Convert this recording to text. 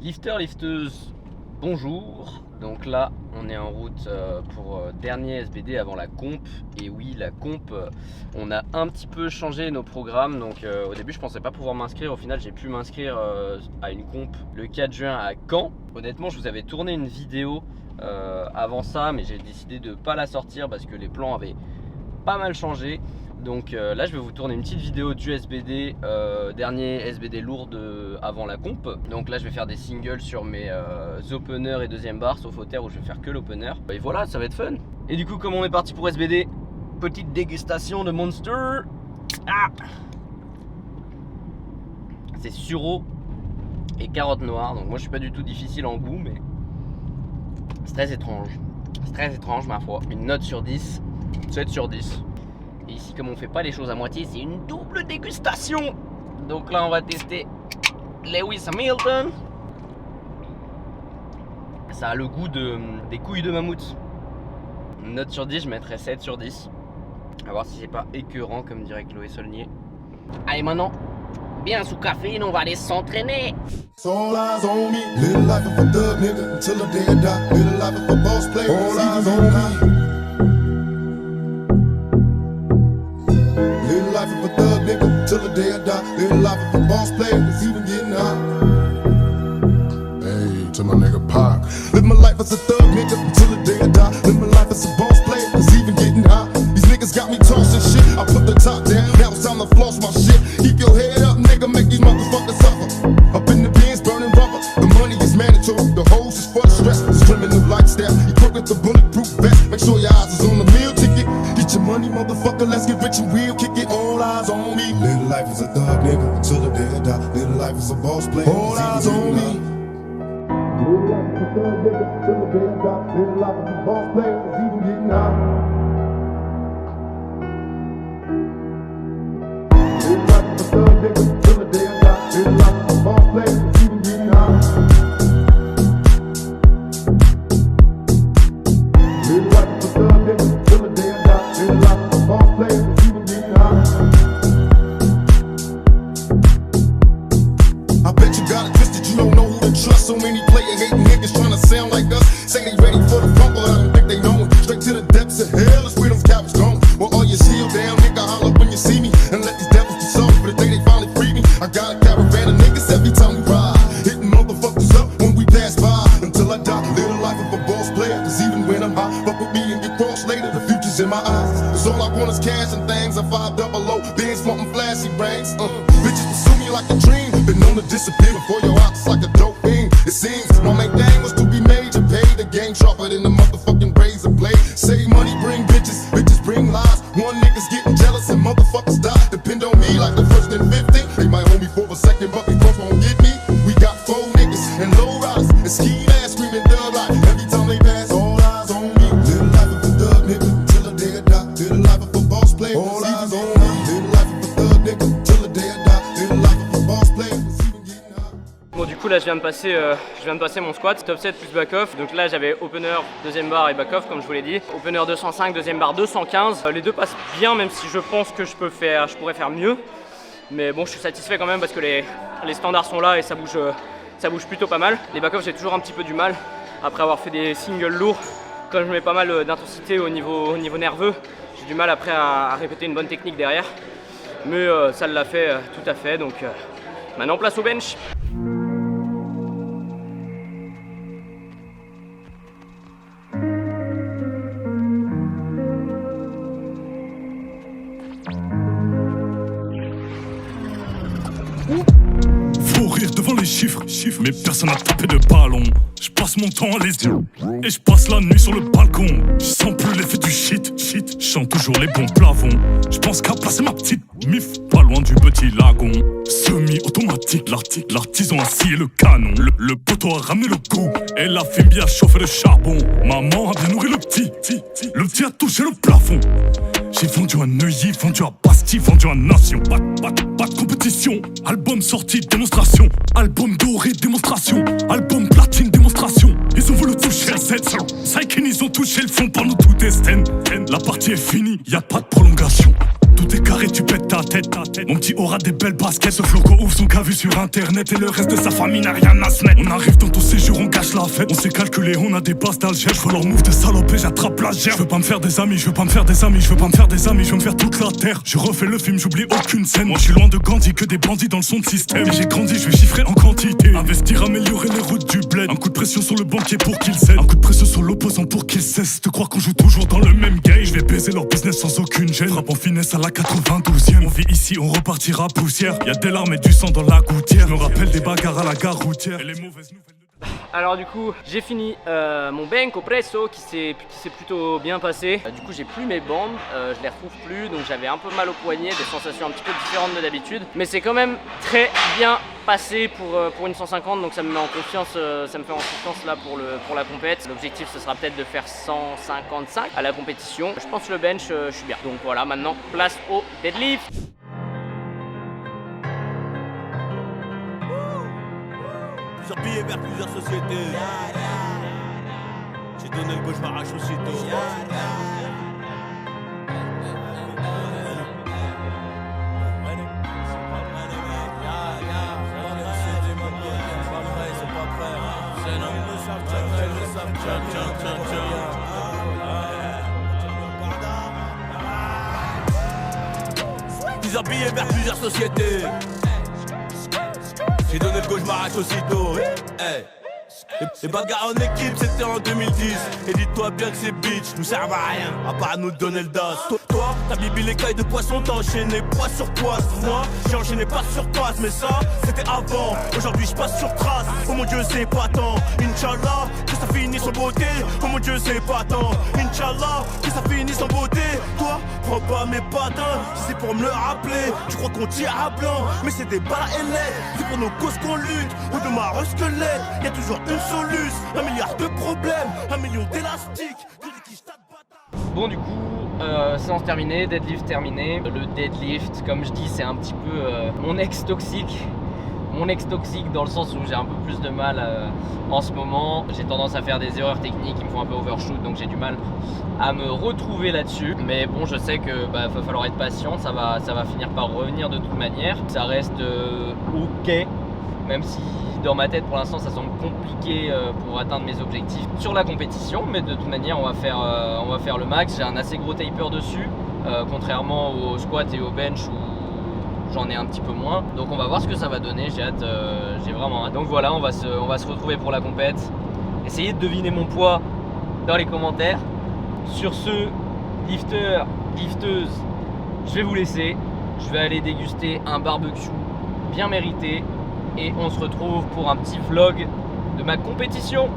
Lifter, lifteuse, bonjour. Donc là, on est en route pour dernier SBD avant la comp. Et oui, la comp, on a un petit peu changé nos programmes. Donc au début, je pensais pas pouvoir m'inscrire. Au final, j'ai pu m'inscrire à une comp le 4 juin à Caen. Honnêtement, je vous avais tourné une vidéo avant ça, mais j'ai décidé de pas la sortir parce que les plans avaient pas mal changé. Donc là je vais vous tourner une petite vidéo du SBD, dernier SBD lourd avant la comp. Donc là je vais faire des singles sur mes openers et deuxième bar, sauf au terre où je vais faire que l'opener. Et voilà, ça va être fun. Et du coup, comme on est parti pour SBD, petite dégustation de Monster. C'est sureau et carotte noire. Donc moi je suis pas du tout difficile en goût, mais c'est très étrange. C'est très étrange ma foi. Une note sur 10, 7 sur 10. Et ici, comme on fait pas les choses à moitié, c'est une double dégustation. Donc là, on va tester Lewis Hamilton. Ça a le goût des couilles de mammouth. Une note sur 10, je mettrais 7 sur 10. À voir si c'est pas écœurant, comme dirait Chloé Saulnier. Allez, maintenant, bien sous caféine, on va aller s'entraîner. All eyes on me, little life of a thug nigga until the day I die. Little life of a boss player, all eyes on me. Little life of a thug nigga till the day I die. Little life of a boss player that's even getting high. Hey, to my nigga Pac. Live my life as a thug nigga until the day I die. Live my life as a boss player that's even getting high. These niggas got me tossing shit. I put the top down, now it's time to floss my shit. Keep your head up, nigga, make these motherfuckers suffer. Up in the bins, burning rubber. The money is mandatory, the hose is for the stress. It's criminal lifestyle, equipped with the bulletproof vest. Make sure your eyes is on the meal ticket. Get your money, motherfucker, let's get rich and real. Kick it, all eyes on me. Little life is a thug nigga until the day I die. Little life is a boss player, all eyes on me. Little life is a thug nigga till the day I die. Little life is a boss player, it's even getting high. Little life is a thug nigga till the day I die. Little life is a boss player, it's even getting high. Little life is a thug nigga till the day I die. Little life is a boss player, it's even getting high. I bet you got it twisted, you don't know who to trust. So many player hating niggas trying to sound like us. Say they ready for the front, but I don't think they know it. Straight to the depths of hell is where them cowards going. Well, all your shield down, nigga, holler when you see me. And let these devils be sorry for the day they finally free me. I got a caravan of niggas every time we ride. Hitting motherfuckers up when we pass by. Until I die, live the life of a boss player. Cause even when I'm high, fuck with me and get crossed later. The future's in my eyes. Cause all I want is cash and things. I'm 5 double low, Benz wanting flashy rings. Bitches pursue me like a dream. Been known to disappear before your eyes like a dope fiend. It seems my main thing was to be major. Pay the game sharper than the motherfucking razor blade. Save money, bring bitches, bitches bring lies. One nigga's getting jealous and motherfuckers die. Depend on me like the first and 50. They might hold me for a second, but they both won't get me. We got 4 niggas and low riders and ski ass screaming thug life. Every time they pass, all eyes on me. Little life of a thug nigga till the day I die. Little life of a boss player, all eyes on me. Little life of a thug nigga till the day I die. Little life of a boss player, it's even getting high. Bon, du coup là je viens de passer mon squat, top 7 plus back off. Donc là j'avais opener, deuxième bar et back off comme je vous l'ai dit. Opener 205, deuxième bar 215. Les deux passent bien, même si je pense que je pourrais faire mieux. Mais bon, je suis satisfait quand même parce que les standards sont là et ça bouge plutôt pas mal. Les back off j'ai toujours un petit peu du mal après avoir fait des singles lourds. Comme je mets pas mal d'intensité au niveau nerveux, j'ai du mal après à répéter une bonne technique derrière. Mais ça l'a fait tout à fait, donc maintenant place au bench. Faut rire devant les chiffres, mais personne n'a tapé de ballon. Je passe mon temps à les dire et je passe la nuit sur le balcon. Je sens plus l'effet du shit. Je chante toujours les bons plafonds. Je pense qu'à placer ma petite mif pas loin du petit lagon. Semi-automatique, l'artisan a scié le canon. Le poteau a ramené le coup et la fille bien chauffé le charbon. Maman a bien nourri le petit a touché le plafond. J'ai vendu à Neuilly, vendu à Bastille, vendu à Nation. Pas de compétition. Album sorti, démonstration. Album doré, démonstration. Album platine, démonstration. Ils ont voulu toucher le set. Psykin, ils ont touché le fond, pour nous tout est sten. La partie est finie, y'a pas de prolongation. Tout est carré, tu pètes ta tête. Mon petit aura des belles baskets. Ce floco ouvre son cas vu sur internet. Et le reste de sa famille n'a rien à se mettre. On arrive dans ton séjour, on gâche la fête. On s'est calculé, on a des bases d'Alger. Je vois leur move de salope et j'attrape la gère. Je veux pas me faire des amis, je veux pas me faire des amis, je veux pas me faire des amis, je veux me faire toute la terre. Je refais le film, j'oublie aucune scène. Moi je suis loin de Gandhi, que des bandits dans le son de système. Et j'ai grandi, je vais chiffrer en quantité. Investir, améliorer les routes du bled. Un coup de pression sur le banquier pour qu'il cède. Un coup de pression sur l'opposant pour qu'il cesse de croire qu'on joue toujours dans le même game. Je vais baiser leur business sans aucune gêne. Frappe en finesse à la 92e. On vit ici, on repartira poussière. Y'a des larmes et du sang dans la gouttière. Je me rappelle des bagarres à la gare routière. Et les mauvaises nouvelles. Alors du coup j'ai fini mon bench au presso qui s'est plutôt bien passé. Du coup j'ai plus mes bandes, je les retrouve plus, donc j'avais un peu mal au poignet, des sensations un petit peu différentes de d'habitude. Mais c'est quand même très bien passé pour une 150, donc ça me met en confiance, ça me fait en confiance là pour la compète. L'objectif ce sera peut-être de faire 155 à la compétition. Je pense que le bench je suis bien. Donc voilà, maintenant place au deadlift. Plusieurs billets vers plusieurs sociétés. J'ai donné le go, je m'arrache aussitôt. Plusieurs billets vers plusieurs sociétés. J'ai donné le go, je m'arrache aussitôt. Hey. Les bagarres en équipe, c'était en 2010. Et dis-toi bien que ces bitches nous servent à rien, à part à nous donner le das. Toi, t'as bibi les cailles de poisson, t'as enchaîné poids sur poisse. Moi, j'ai enchaîné pas sur passe, mais ça, c'était avant. Aujourd'hui, je passe sur trace. Oh mon Dieu, c'est pas tant. Inch'Allah, que ça finisse en beauté. Oh mon Dieu, c'est pas tant. Inch'Allah, que ça finisse en beauté. Toi, prends pas mes patins. Si c'est pour me le rappeler, tu crois qu'on tire à blanc, mais c'est des balles ailettes. C'est pour nos causes qu'on lutte. Ou de marre squelette, y'a toujours une soluce, 1 milliard de problèmes, 1 million d'élastiques. Bon du coup, séance terminée, deadlift terminé. Le deadlift, comme je dis, c'est un petit peu mon ex toxique. Mon ex toxique dans le sens où j'ai un peu plus de mal en ce moment. J'ai tendance à faire des erreurs techniques qui me font un peu overshoot, donc j'ai du mal à me retrouver là-dessus. Mais bon, je sais que va falloir être patient, ça va finir par revenir de toute manière. Ça reste ok, même si dans ma tête pour l'instant ça semble compliqué pour atteindre mes objectifs sur la compétition, mais de toute manière on va faire le max. J'ai un assez gros taper dessus, contrairement au squat et au bench où j'en ai un petit peu moins, donc on va voir ce que ça va donner. J'ai hâte, j'ai vraiment hâte. Donc voilà, on va se retrouver pour la compète. Essayez de deviner mon poids dans les commentaires. Sur ce, lifter, lifteuse, je vais vous laisser. Je vais aller déguster un barbecue bien mérité et on se retrouve pour un petit vlog de ma compétition.